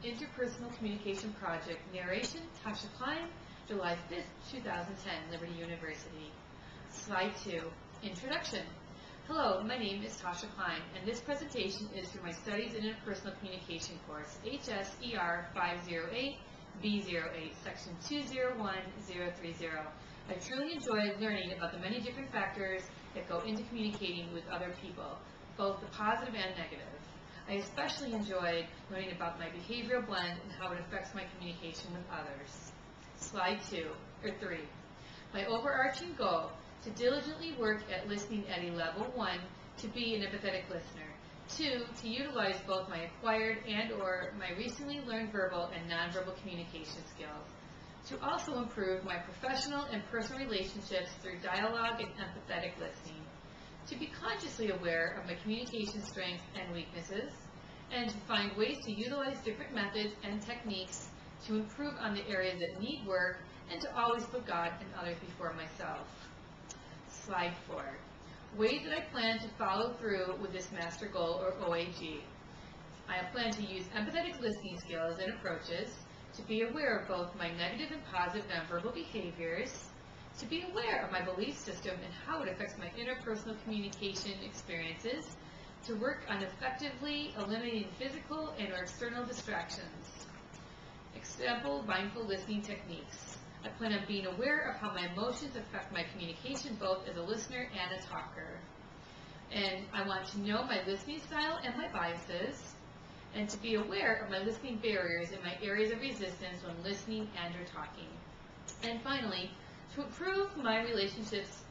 Interpersonal Communication Project. Narration, Tasha Klein, July 5th, 2010, Liberty University. Slide 2, Introduction. Hello, my name is Tasha Klein, and this presentation is for my Studies in Interpersonal Communication course, HSER 508B08, Section 201030. I truly enjoyed learning about the many different factors that go into communicating with other people, both the positive and negative. I especially enjoyed learning about my behavioral blend and how it affects my communication with others. Slide 3. My overarching goal, to diligently work at listening at a level 1, to be an empathetic listener. 2, to utilize both my acquired and or my recently learned verbal and nonverbal communication skills. To also improve my professional and personal relationships through dialogue and empathetic listening. To be consciously aware of my communication strengths and weaknesses, and to find ways to utilize different methods and techniques to improve on the areas that need work, and to always put God and others before myself. Slide 4. Ways that I plan to follow through with this master goal, or OAG. I plan to use empathetic listening skills and approaches, to be aware of both my negative and positive nonverbal behaviors, to be aware of my belief system and how it affects my interpersonal communication experiences, to work on effectively eliminating physical and or external distractions. Example, mindful listening techniques. I plan on being aware of how my emotions affect my communication both as a listener and a talker. And I want to know my listening style and my biases, and to be aware of my listening barriers and my areas of resistance when listening and or talking. And finally, to improve my relationships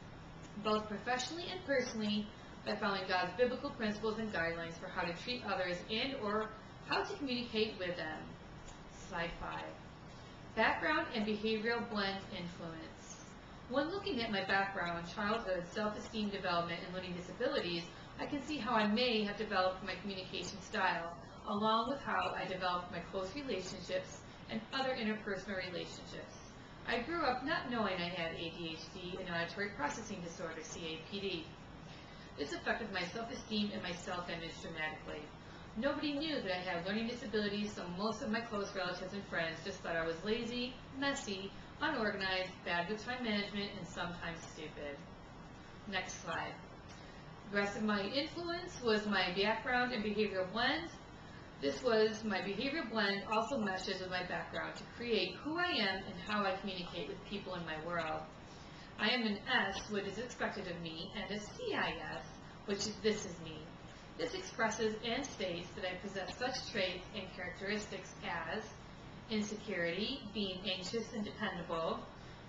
both professionally and personally by following God's biblical principles and guidelines for how to treat others and or how to communicate with them. Slide 5. Background and behavioral blend influence. When looking at my background, childhood, self-esteem development, and learning disabilities, I can see how I may have developed my communication style, along with how I developed my close relationships and other interpersonal relationships. I grew up not knowing I had ADHD and auditory processing disorder, CAPD. This affected my self-esteem and my self-image dramatically. Nobody knew that I had learning disabilities, so most of my close relatives and friends just thought I was lazy, messy, unorganized, bad with time management, and sometimes stupid. Next slide. The rest of my influence was my background and behavioral blend. This was my behavioral blend also meshes with my background to create who I am and how I communicate with people in my world. I am an S, which is expected of me, and a CIS, which is this is me. This expresses and states that I possess such traits and characteristics as insecurity, being anxious and dependable,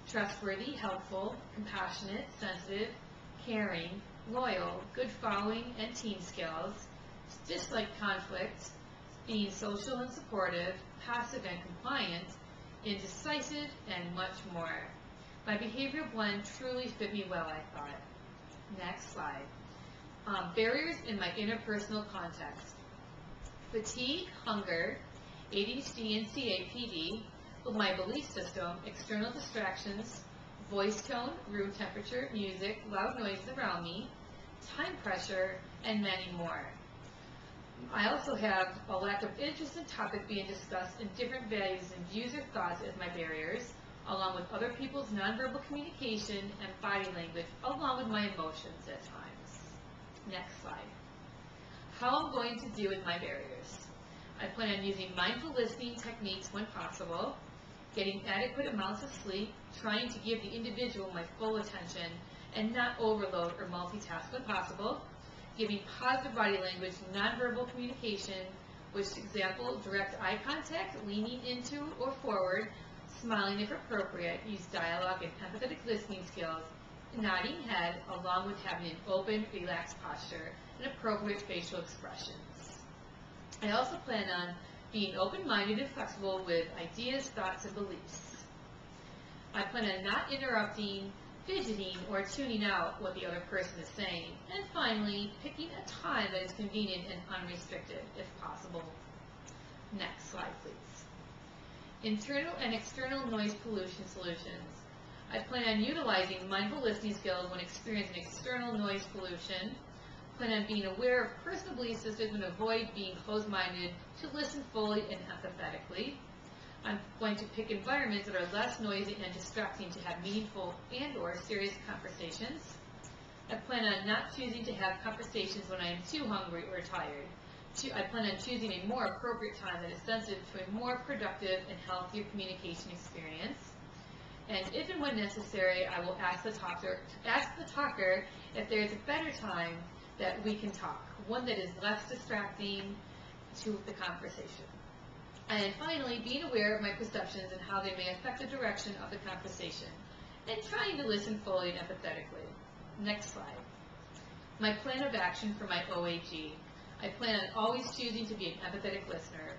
trustworthy, helpful, compassionate, sensitive, caring, loyal, good following and team skills, dislike conflict, being social and supportive, passive and compliant, indecisive, and much more. My behavioral blend truly fit me well, I thought. Next slide. Barriers in my interpersonal context. Fatigue, hunger, ADHD and CAPD, with my belief system, external distractions, voice tone, room temperature, music, loud noises around me, time pressure, and many more. I also have a lack of interest in topic being discussed and different values and views or thoughts as my barriers, along with other people's nonverbal communication and body language, along with my emotions at times. Next slide. How I'm going to deal with my barriers. I plan on using mindful listening techniques when possible, getting adequate amounts of sleep, trying to give the individual my full attention and not overload or multitask when possible, giving positive body language, nonverbal communication, which example, direct eye contact, leaning into or forward, smiling if appropriate, use dialogue and empathetic listening skills, nodding head, along with having an open, relaxed posture and appropriate facial expressions. I also plan on being open-minded and flexible with ideas, thoughts, and beliefs. I plan on not interrupting, fidgeting, or tuning out what the other person is saying. And finally, picking a time that is convenient and unrestricted, if possible. Next slide, please. Internal and external noise pollution solutions. I plan on utilizing mindful listening skills when experiencing external noise pollution, plan on being aware of personal belief systems and avoid being closed-minded to listen fully and empathetically. I'm going to pick environments that are less noisy and distracting to have meaningful and/or serious conversations. I plan on not choosing to have conversations when I am too hungry or tired. I plan on choosing a more appropriate time that is sensitive to a more productive and healthier communication experience. And if and when necessary, I will ask the talker if there is a better time that we can talk, one that is less distracting to the conversation. And finally, being aware of my perceptions and how they may affect the direction of the conversation, and trying to listen fully and empathetically. Next slide. My plan of action for my OAG. I plan on always choosing to be an empathetic listener.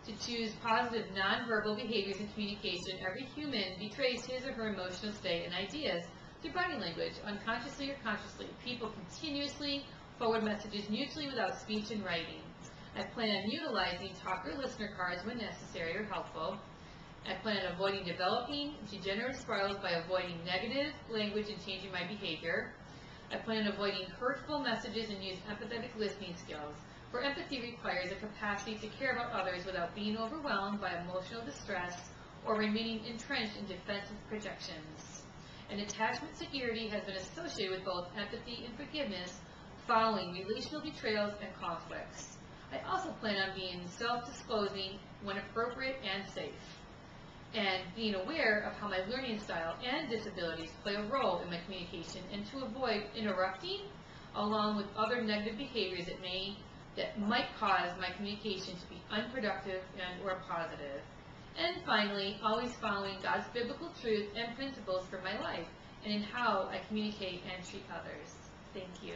To choose positive nonverbal behaviors in communication, every human betrays his or her emotional state and ideas through body language, unconsciously or consciously. People continuously forward messages mutually without speech and writing. I plan on utilizing talker-listener cards when necessary or helpful. I plan on avoiding developing degenerate spirals by avoiding negative language and changing my behavior. I plan on avoiding hurtful messages and use empathetic listening skills, where empathy requires a capacity to care about others without being overwhelmed by emotional distress or remaining entrenched in defensive projections. And attachment security has been associated with both empathy and forgiveness following relational betrayals and conflicts. I also plan on being self-disclosing when appropriate and safe, and being aware of how my learning style and disabilities play a role in my communication, and to avoid interrupting along with other negative behaviors that might cause my communication to be unproductive and or positive. And finally, always following God's biblical truth and principles for my life and in how I communicate and treat others. Thank you.